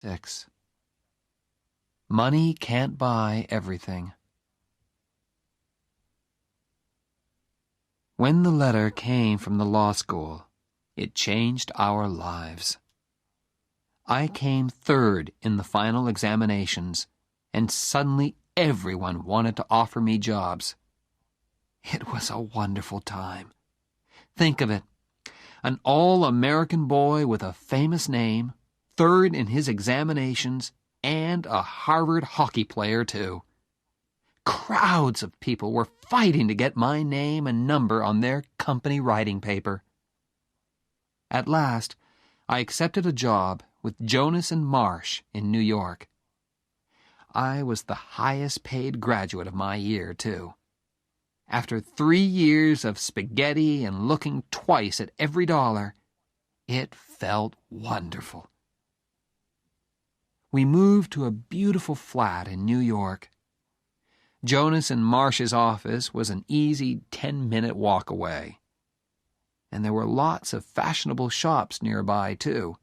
6. Money can't buy everything. When the letter came from the law school, it changed our lives. I came third in the final examinations, and suddenly everyone wanted to offer me jobs. It was a wonderful time. Think of it, an all-American boy with a famous name, third in his examinations, and a Harvard hockey player, too. Crowds of people were fighting to get my name and number on their company writing paper. At last, I accepted a job with Jonas and Marsh in New York. I was the highest-paid graduate of my year, too. After 3 years of spaghetti and looking twice at every dollar, it felt wonderful. We moved to a beautiful flat in New York. Jonas and Marsh's office was an easy 10-minute walk away. And there were lots of fashionable shops nearby, too.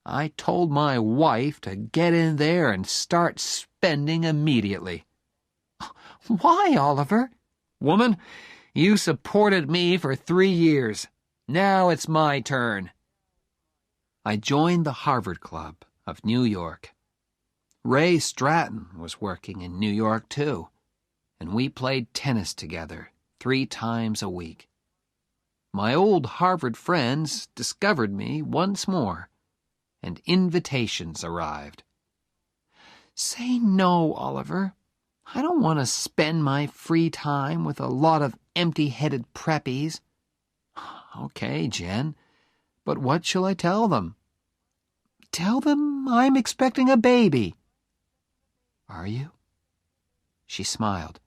I told my wife to get in there and start spending immediately. "Why, Oliver?" "Woman, you supported me for 3 years. Now it's my turn." I joined the Harvard Club of New York. Ray Stratton was working in New York, too, and we played tennis together 3 times a week. My old Harvard friends discovered me once more, and invitations arrived. "Say no, Oliver. I don't want to spend my free time with a lot of empty-headed preppies." "Okay, Jen, but what shall I tell them?" "Tell them I'm expecting a baby." "Are you?" She smiled.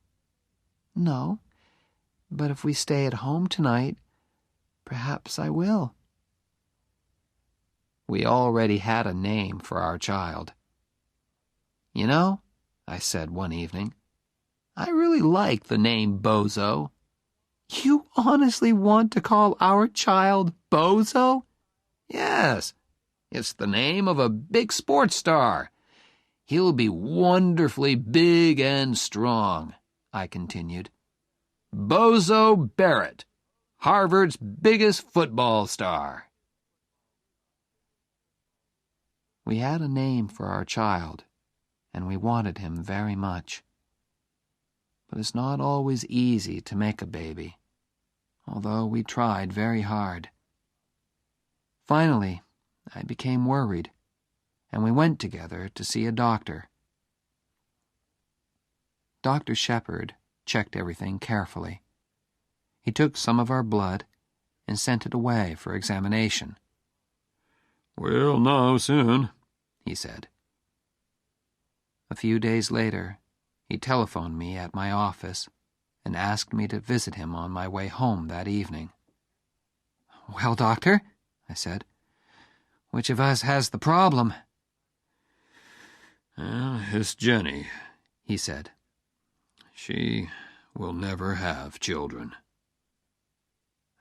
"No, but if we stay at home tonight, perhaps I will." We already had a name for our child. "You know," I said one evening, "I really like the name Bozo." "You honestly want to call our child Bozo?" "Yes, it's the name of a big sports star. He'll be wonderfully big and strong," I continued. "Bozo Barrett, Harvard's biggest football star." We had a name for our child, and we wanted him very much. But it's not always easy to make a baby, although we tried very hard. Finally, I became worried, and we went together to see a doctor. Dr. Shepard checked everything carefully. He took some of our blood and sent it away for examination. "We'll know soon," he said. A few days later, he telephoned me at my office and asked me to visit him on my way home that evening. "Well, Doctor," I said, "which of us has the problem?" "It's Jenny," he said. "She will never have children."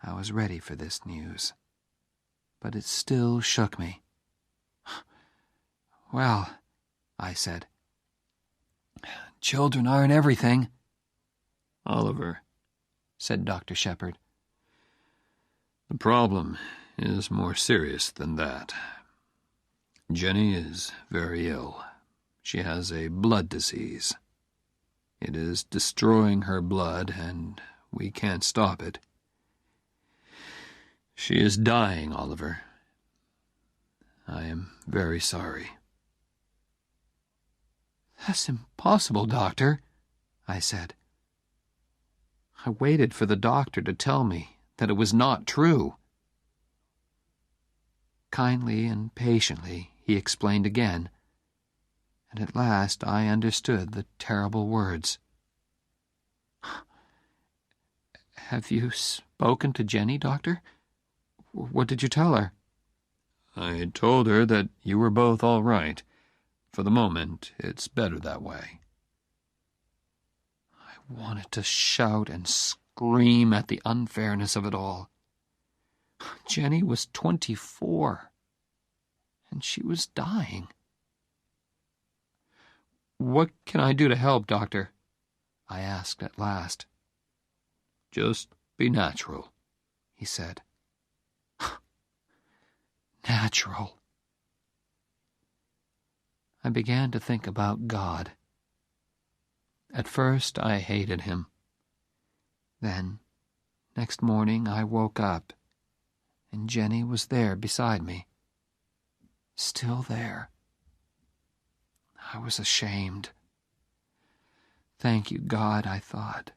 I was ready for this news, but it still shook me. "Well," I said, "children aren't everything." "Oliver," said Dr. Shepard, "the problem is more serious than that. Jenny is very ill. She has a blood disease. It is destroying her blood, and we can't stop it. She is dying, Oliver. I am very sorry." "That's impossible, Doctor," I said. I waited for the doctor to tell me that it was not true. Kindly and patiently, he explained again, and at last I understood the terrible words. "Have you spoken to Jenny, Doctor? What did you tell her?" "I told her that you were both all right. For the moment, it's better that way." I wanted to shout and scream at the unfairness of it all. Jenny was 24, and she was dying. What can I do to help, Doctor? I asked at last. Just be natural, he said. Natural. I began to think about God. At first, I hated him. Then, next morning, I woke up, and Jenny was there beside me. Still there. I was ashamed. Thank you, God, I thought.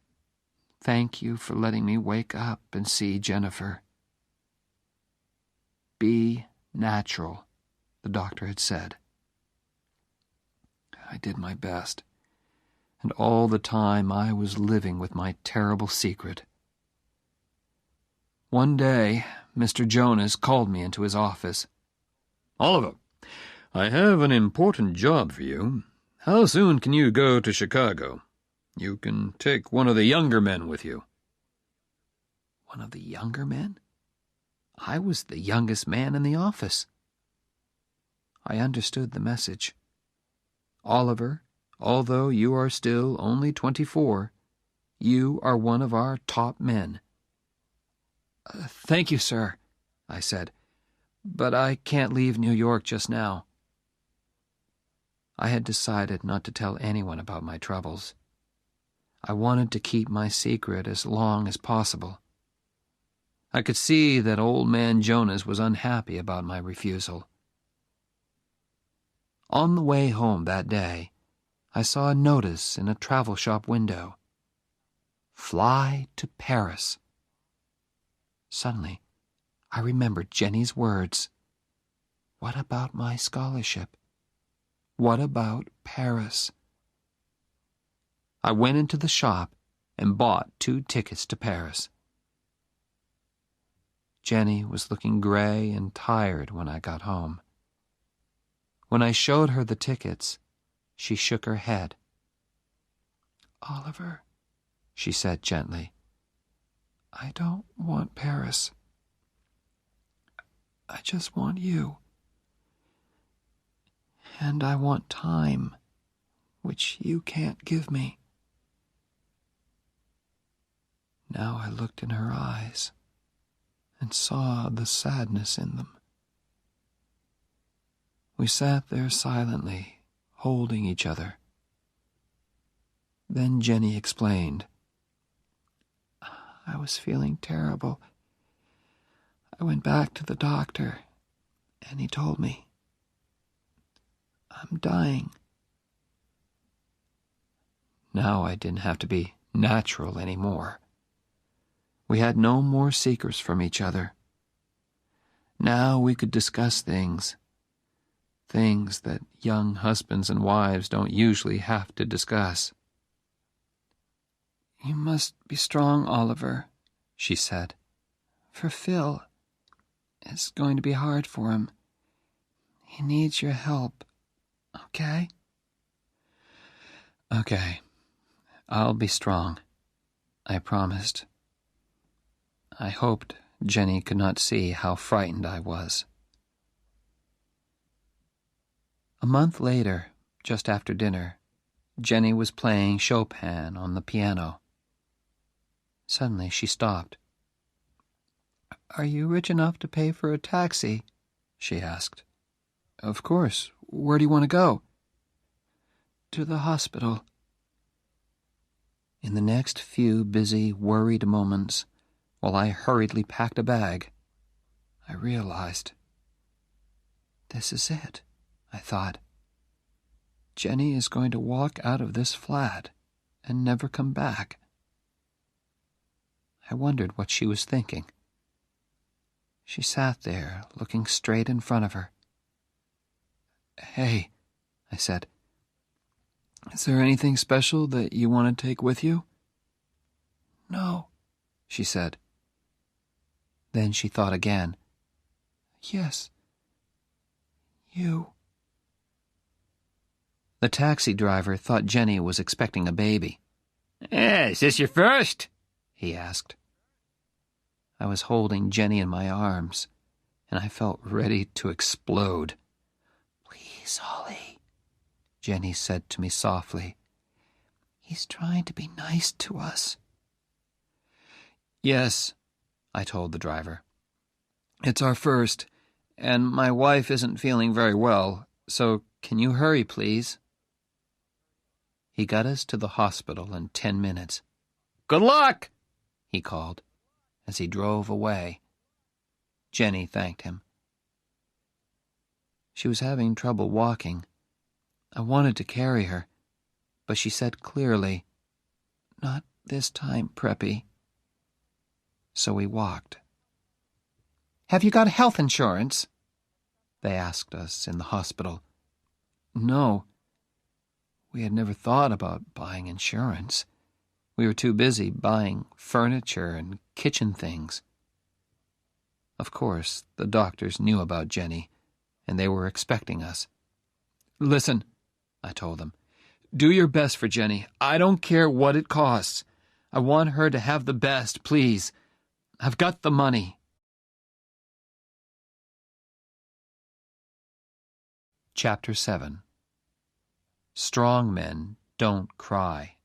Thank you for letting me wake up and see Jennifer. Be natural, the doctor had said. I did my best, and all the time I was living with my terrible secret. One day, Mr. Jonas called me into his office. Oliver, I have an important job for you. How soon can you go to Chicago? You can take one of the younger men with you. One of the younger men? I was the youngest man in the office. I understood the message. Oliver, although you are still only 24, you are one of our top men. Thank you, sir, I said, but I can't leave New York just now. I had decided not to tell anyone about my troubles. I wanted to keep my secret as long as possible. I could see that old man Jonas was unhappy about my refusal. On the way home that day, I saw a notice in a travel shop window. Fly to Paris. Suddenly, I remembered Jenny's words. What about my scholarship? What about Paris? I went into the shop and bought 2 tickets to Paris. Jenny was looking gray and tired when I got home. When I showed her the tickets, she shook her head. Oliver, she said gently, I don't want Paris. I just want you. And I want time, which you can't give me. Now I looked in her eyes and saw the sadness in them. We sat there silently, holding each other. Then Jenny explained. I was feeling terrible. I went back to the doctor, and he told me, I'm dying. Now I didn't have to be natural anymore. We had no more secrets from each other. Now we could discuss things that young husbands and wives don't usually have to discuss. You must be strong, Oliver, she said. For Phil, it's going to be hard for him. He needs your help, okay? Okay, I'll be strong, I promised. I hoped Jenny could not see how frightened I was. A month later, just after dinner, Jenny was playing Chopin on the piano. Suddenly she stopped. Are you rich enough to pay for a taxi? She asked. Of course. Where do you want to go? To the hospital. In the next few busy, worried moments, while I hurriedly packed a bag, I realized. This is it, I thought. Jenny is going to walk out of this flat and never come back. I wondered what she was thinking. She sat there, looking straight in front of her. Hey, I said, is there anything special that you want to take with you? No, she said. Then she thought again. Yes, you. The taxi driver thought Jenny was expecting a baby. Is this your first? He asked. I was holding Jenny in my arms, and I felt ready to explode. Please, Ollie, Jenny said to me softly. "He's trying to be nice to us." "Yes," I told the driver. "It's our first, and my wife isn't feeling very well, so can you hurry, please?" He got us to the hospital in 10 minutes. "Good luck!" he called as he drove away. Jenny thanked him. She was having trouble walking. I wanted to carry her, but she said clearly, "Not this time, Preppy." So we walked. "Have you got health insurance?" they asked us in the hospital. No. We had never thought about buying insurance. We were too busy buying furniture and kitchen things. Of course, the doctors knew about Jenny, and they were expecting us. "Listen," I told them. "Do your best for Jenny. I don't care what it costs. I want her to have the best, please. I've got the money." Chapter 7. Strong men don't cry.